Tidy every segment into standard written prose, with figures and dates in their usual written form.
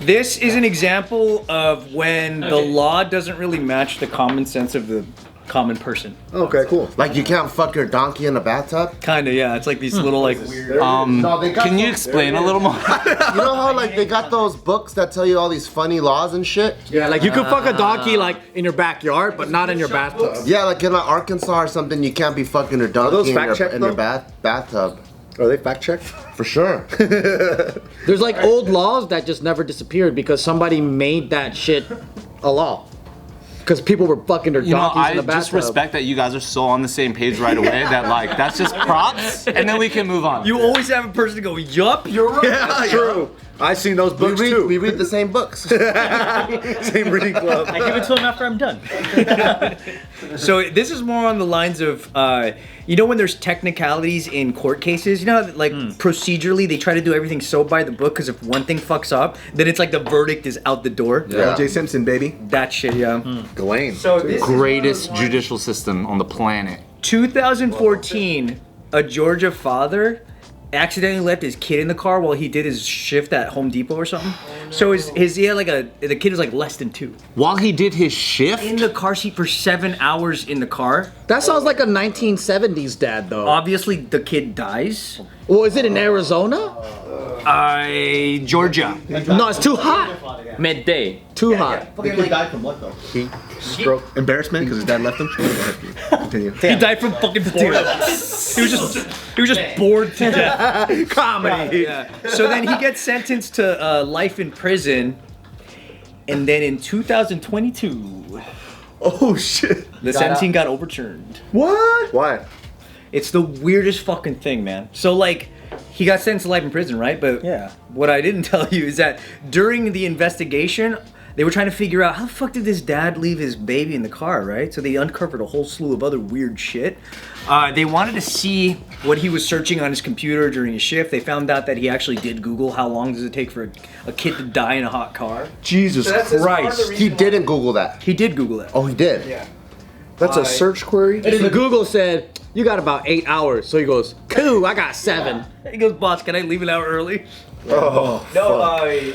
This is an example of when the law doesn't really match the common sense of the common person. Okay, cool. Like you can't fuck your donkey in a bathtub? Kinda, yeah. It's like these little like weird. Can you explain a little more? You know how like they got those books that tell you all these funny laws and shit? Yeah, like you could fuck a donkey like in your backyard, but not in your bathtub. Yeah, like in Arkansas or something, you can't be fucking your donkey in your bathtub. Are they fact checked? For sure. There's like old laws that just never disappeared because somebody made that shit a law. Because people were fucking their donkeys in the bathtub. I just respect that you guys are so on the same page right away that like that's just props, and then we can move on. You always have a person to go, yup, you're right. Yeah, true. I've seen those books too. We read the same books. Same reading club. I give it to him after I'm done. So this is more on the lines of, you know when there's technicalities in court cases, you know how, like procedurally they try to do everything so by the book because if one thing fucks up, then it's like the verdict is out the door. Yeah. O.J. Simpson, baby. That shit, yeah. Ghislaine. So this Greatest judicial system on the planet. 2014, a Georgia father accidentally left his kid in the car while he did his shift at Home Depot or something. So the kid was like less than 2. While he did his shift? In the car seat for 7 hours in the car. That sounds like a 1970s dad though. Obviously the kid dies. Well, is it in Arizona? Georgia. No, it's too hot. Midday. Too hot. The kid died from what though? Heat, stroke, embarrassment because his dad left him. Continue. He died from fucking potatoes. He was just bored to death. Comedy. Yeah. So then he gets sentenced to life in prison, and then in 2022, Oh shit. the sentencing got overturned. What? Why? It's the weirdest fucking thing, man. So like, he got sentenced to life in prison, right? But what I didn't tell you is that during the investigation, they were trying to figure out how the fuck did this dad leave his baby in the car, right? So they uncovered a whole slew of other weird shit. They wanted to see what he was searching on his computer during his shift. They found out that he actually did Google how long does it take for a kid to die in a hot car. Jesus Christ. He didn't Google that. He did Google it. Oh, he did? Yeah. That's a search query? And then Google said, you got about 8 hours. So he goes, cool, I got 7. He goes, boss, can I leave it out early? Oh, No,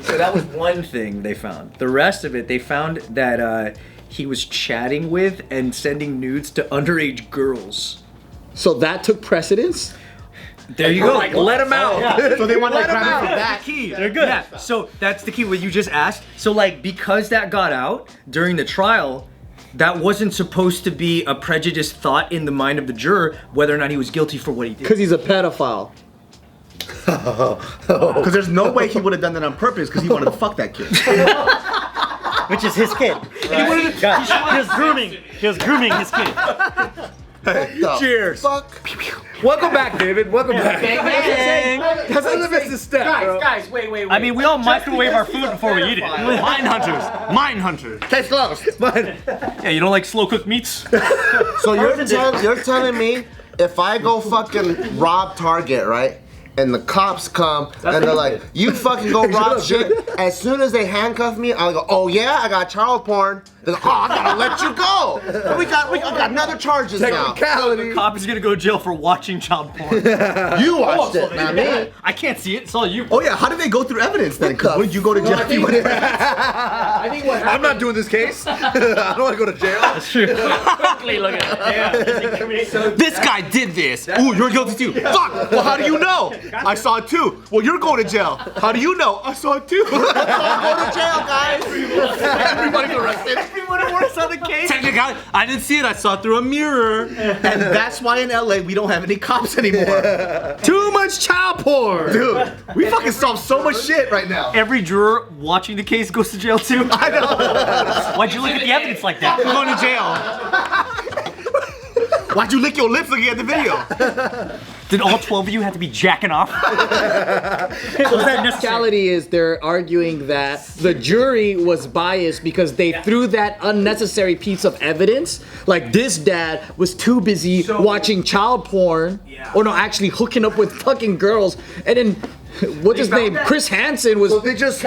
so that was one thing they found. The rest of it, they found that he was chatting with and sending nudes to underage girls. So that took precedence? There you go. Like, let him out. Yeah. So they want to Let 'em grab out. him from That's that. the key. They're good. Yeah. So that's the key. What you just asked. So like, because that got out during the trial, that wasn't supposed to be a prejudiced thought in the mind of the juror whether or not he was guilty for what he did. Because he's a pedophile. Because there's no way he would have done that on purpose because he wanted to fuck that kid. Which is his kid. He was grooming his kid. Cheers. Fuck. Welcome back, David. Welcome back. That's a limited step, bro. Guys, wait. I mean, we all microwave our food before we eat it. Mine hunters. Case closed. Yeah, you don't like slow cooked meats? So you're telling me if I go fucking rob Target, right? And the cops come and they're like, you fucking go rob shit. As soon as they handcuff me, I'll go, oh yeah, I got child porn. They're like, oh, I gotta let you go. We got another charges now. The cop is gonna go to jail for watching child porn. You watched it, not me. I can't see it, it's all you. Oh yeah, how did they go through evidence then? Because when you go to jail, I think what I'm not doing this case. I don't want to go to jail. That's true. quickly look at it. This guy did this. Ooh, you're guilty too. fuck. Well, how do you know? I saw it too. Well, you're going to jail. How do you know? I saw it too. Go to jail, guys. Everybody's arrested. Everyone who works on the case. Technically, I didn't see it. I saw it through a mirror. And that's why in LA we don't have any cops anymore. Too much child porn. Dude, we fucking solve so much shit right now. Every juror watching the case goes to jail too. I know. Why'd you look at the evidence like that? I'm going to jail. Why'd you lick your lips looking at the video? Did all 12 of you have to be jacking off? Was that necessary? Reality is they're arguing that the jury was biased because they threw that unnecessary piece of evidence. Like this dad was too busy watching child porn, or no, actually hooking up with fucking girls, and then what's his name? Chris Hansen was. So they just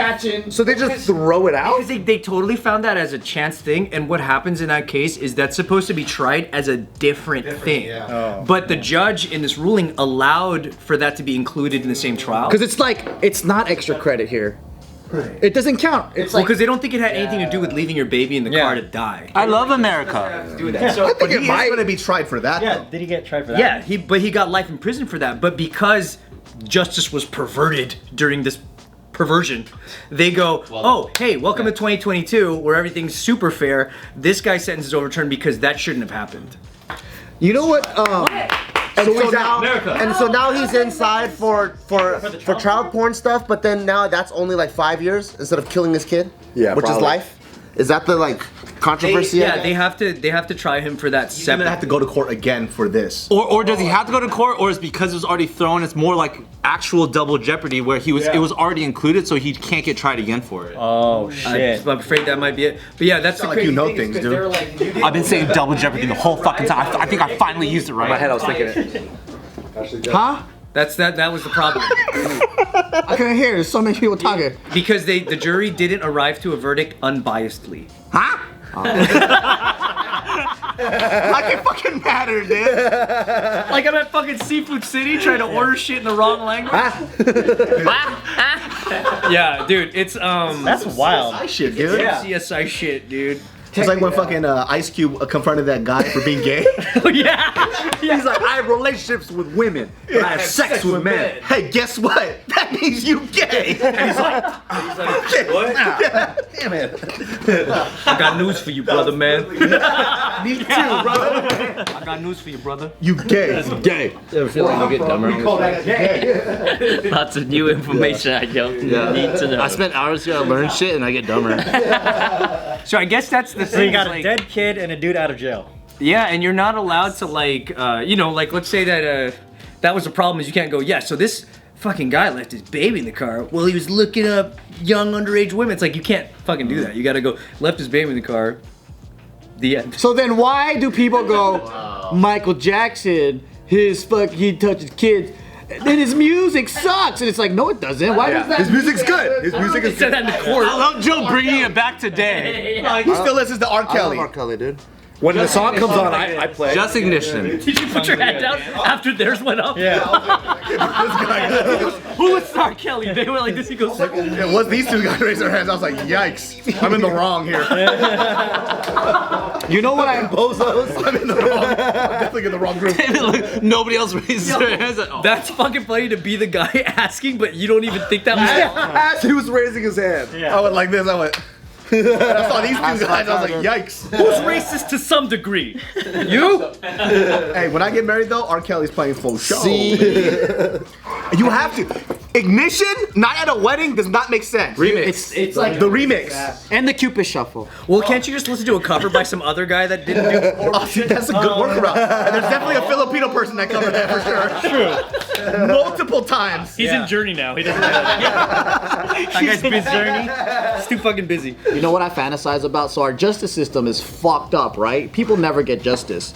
throw it out? Because they totally found that as a chance thing, and what happens in that case is that's supposed to be tried as a different thing. But the judge in this ruling allowed for that to be included in the same trial. Because it's like, it's not extra credit here. It doesn't count. It's because they don't think it had anything to do with leaving your baby in the car to die. I love America. Do that. So, I think he is going to be tried for that. Yeah, though. did he get tried for that? yeah, he got life in prison for that. But because justice was perverted during this perversion, they go, oh, hey, welcome to 2022, where everything's super fair. This guy's sentence is overturned because that shouldn't have happened. You know what? And so now he's inside for child porn stuff, but then now that's only like 5 years instead of killing his kid. Yeah, which probably. is life. Is that the like controversy? They have to try him for that. He's gonna have to go to court again for this. Or does he have to go to court, or is because it was already thrown? It's more like actual double jeopardy, where it was already included, so he can't get tried again for it. Oh shit! I'm afraid that might be it. But yeah, that's the like crazy you know thing things, is 'cause dude. they're like, you I've been saying double jeopardy the whole fucking time. I think I finally used it right. In my head, I was thinking it. Huh? that was the problem. I couldn't hear. There's so many people talking. Because the jury didn't arrive to a verdict unbiasedly. Huh? Like it fucking mattered, dude. Like I'm at fucking Seafood City trying to order shit in the wrong language. Yeah, dude, it's That's wild. I shit, dude. CSI shit, dude. It's like when fucking Ice Cube confronted that guy for being gay. Oh yeah. He's like, I have relationships with women, but I have sex with men. Hey, guess what? That means you gay. And he's like, What? damn it. I got news for you, brother, man. Me too, brother. I got news for you, brother. You gay. Gay. I feel like you get dumber. We call that gay. Lots of new information I don't need to know. I spent hours here to learn shit, and I get dumber. So I guess that's the So you thing. got is, a like, dead kid and a dude out of jail. Yeah, and you're not allowed to like, like let's say that that was the problem is you can't go, yeah, so this fucking guy left his baby in the car. Well, he was looking up young underage women. It's like you can't fucking do that. You gotta go, left his baby in the car. The end. So then why do people go, Michael Jackson, he touches kids, then his music sucks? And it's like, no it doesn't. Why does that? His music's good. His music is Said good. that in the court. I love Joe bringing it back today. He still listens to R. I love Kelly. R. Kelly, dude. When the song comes on, I play. Just ignition. Did you put your hand down after theirs went up? Yeah. Who was R. Kelly? They were like this. He goes. It was these two guys raised their hands. I was like, yikes. I'm in the wrong here. You know what I Bozos. I'm in the wrong. I'm definitely in the wrong group. Look, nobody else raises their hands. Oh. That's fucking funny to be the guy asking, but you don't even think that was. As he was raising his hand. I went like this. I went. I saw these two guys. I was like, yikes. Who's racist to some degree? You? Hey, when I get married though, R. Kelly's playing full show. You have to. Ignition, not at a wedding, does not make sense. Remix. It's like The remix. and the Cupid Shuffle. Well, can't you just listen to a cover by some other guy that didn't do? Oh, see, that's a good workaround. And there's definitely a Filipino person that covered that for sure. True. Multiple times. He's in Journey now. He doesn't know that. That guy's busy. He's too fucking busy. You know what I fantasize about? So our justice system is fucked up, right? People never get justice.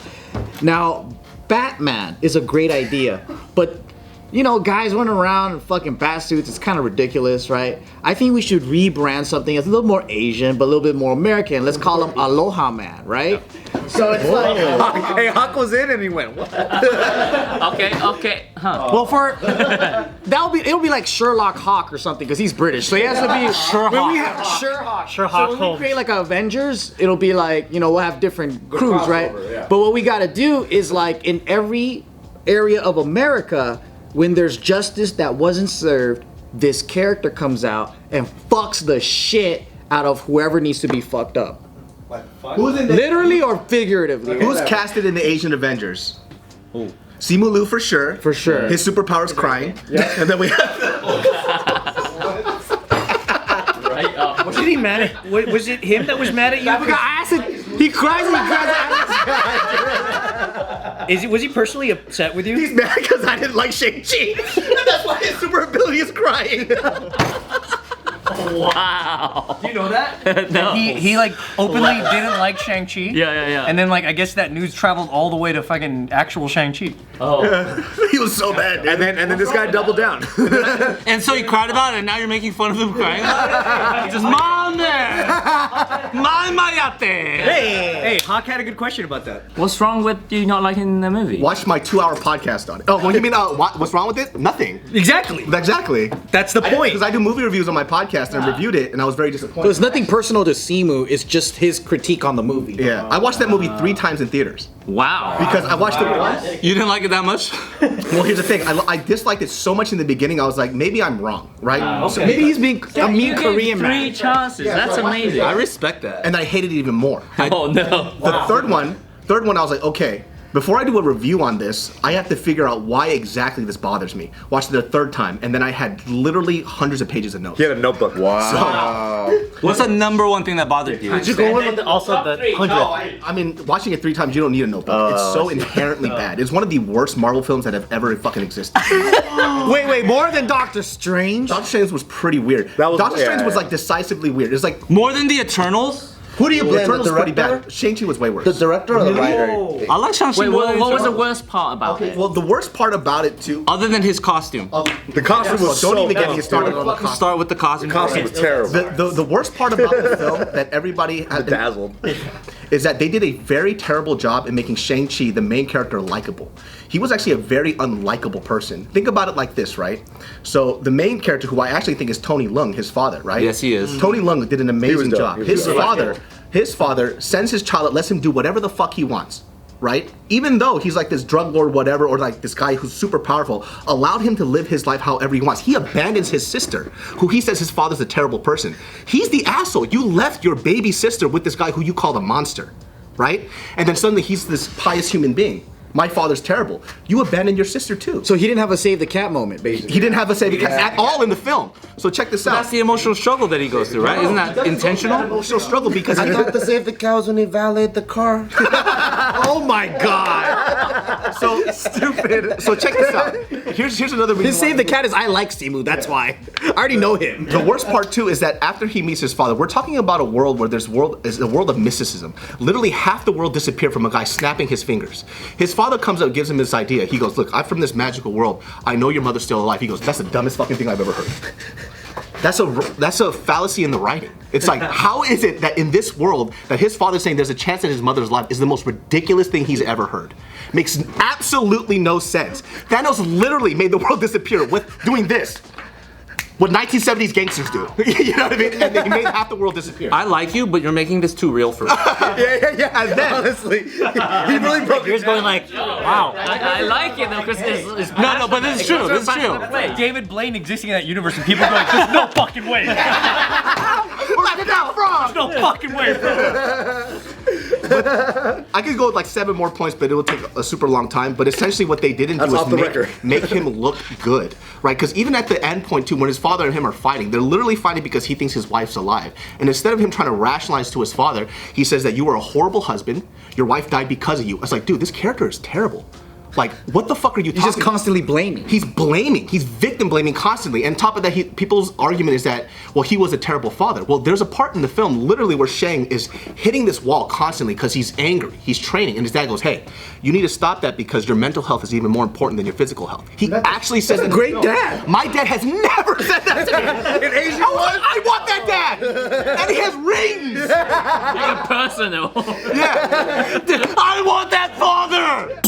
Now, Batman is a great idea, but you know, guys running around in fucking bat suits, it's kind of ridiculous, right? I think we should rebrand something that's a little more Asian, but a little bit more American. Let's call him Aloha Man, right? So it's like, Hey, Huck was in and he went, what? Okay. Huh. well, it'll be like Sherlock Hawk or something, because he's British, so he has to be Sherlock. Sherlock. Sherlock So when we Holmes. create like Avengers, it'll be like, you know, we'll have different crews, right? But what we gotta do is like in every area of America, when there's justice that wasn't served, this character comes out and fucks the shit out of whoever needs to be fucked up. Who's in the, Literally or figuratively. Who's casted in the Asian Avengers? Simu Liu for sure. For sure. His superpower is crying. And then we have Right up. Was he mad at? Was it him that was mad at you? He cries and he cries. Was he personally upset with you? he's mad because I didn't like Shang-Chi. And that's why his super ability is crying. Wow. Do you know that? No. He like openly didn't like Shang-Chi. Yeah. And then like I guess that news traveled all the way to fucking actual Shang-Chi. Oh. He was so bad. And then this guy doubled down. And so he cried about it, and now you're making fun of him crying about it? He just, Mom there! My Mayate! Hey, Hawk had a good question about that. What's wrong with you not liking the movie? Watch my 2-hour podcast on it. Oh, well, you mean what's wrong with it? Nothing. Exactly. Exactly. That's the point. Because I do movie reviews on my podcast. podcast and I reviewed it, and I was very disappointed. So it's nothing personal to Simu. It's just his critique on the movie. Yeah, I watched that movie 3 times in theaters. Wow. Because I watched it once. You didn't like it that much? Well, here's the thing. I disliked it so much in the beginning. I was like, maybe I'm wrong, right? So maybe he's being a mean You Korean gave man. 3 chances. That's amazing. I respect that. And I hated it even more. Oh no. The third one, I was like, okay, before I do a review on this, I have to figure out why exactly this bothers me. Watched it a third time, and then I had literally hundreds of pages of notes. He had a notebook. Wow. What's the number one thing that bothered you? Did you go in with also the 100th? I mean, watching it 3 times, you don't need a notebook. It's so inherently bad. It's one of the worst Marvel films that have ever fucking existed. Wait, more than Doctor Strange? Doctor Strange was pretty weird. Doctor Strange was like decisively weird. It's like, More than the Eternals? Who do you blame? Eternals The was pretty director? bad. Shang-Chi was way worse. The director or the writer? I like Shang-Chi. Wait, more than what was the Eternals. worst part about it? Well, the worst part about it too. Other than his costume. The costume was Don't so even get me started on the costume. Start with the costume. The costume was terrible. The worst part about the film that everybody had Dazzled. is that they did a very terrible job in making Shang-Chi, the main character, likable. He was actually a very unlikable person. Think about it like this, right? So the main character, who I actually think is Tony Leung, his father, right? Yes, he is. Tony Leung did an amazing dope. job. He was His dope. father sends his child, lets him do whatever the fuck he wants. Right? Even though he's like this drug lord, whatever, or like this guy who's super powerful, allowed him to live his life however he wants. He abandons his sister, who he says his father's a terrible person. He's the asshole. You left your baby sister with this guy who you called a monster, right? And then suddenly he's this pious human being. My father's terrible. You abandoned your sister too. So he didn't have a save the cat moment, basically. He didn't have a saving at all in the film. So check this out. That's the emotional struggle that he goes through, right? Isn't that intentional? Emotional struggle because I thought the save the cows when he valeted the car. Oh my god! so stupid. So check this out. Here's another reason. His save the cat is I like Simu, that's why. I already know him. The worst part too is that after he meets his father, we're talking about a world where is a world of mysticism. Literally half the world disappeared from a guy snapping his fingers. His father comes up and gives him this idea. He goes, look, I'm from this magical world. I know your mother's still alive. He goes, that's the dumbest fucking thing I've ever heard. That's a fallacy in the writing. It's like, how is it that in this world that his father's saying there's a chance that his mother's alive is the most ridiculous thing he's ever heard? Makes absolutely no sense. Thanos literally made the world disappear with doing this. What 1970s gangsters do. You know what I mean? And they made half the world disappear. I like you, but you're making this too real for me. yeah. And then, Honestly, he really broke Yours going like, wow. I like it though, because it's No, but this is true. This is true. David Blaine existing in that universe and people going, there's no fucking way. where did that from? No fucking way, bro. I could go with like 7 more points, but it will take a super long time. But essentially what they didn't That's do off the is record. make him look good, right? Because even at the end point too, when his father and him are fighting, they're literally fighting because he thinks his wife's alive. And instead of him trying to rationalize to his father, he says that you were a horrible husband, your wife died because of you. I was like, dude, this character is terrible. Like, what the fuck are you He's talking just constantly blaming. He's blaming. He's victim blaming constantly. And on top of that, people's argument is that, well, he was a terrible father. Well, there's a part in the film literally where Shang is hitting this wall constantly because he's angry. He's training. And his dad goes, hey, you need to stop that because your mental health is even more important than your physical health. He actually says that. Great dad. My dad has never said that to me. In Asian I want that dad. And he has rings. Make it personal. Yeah. I want that father.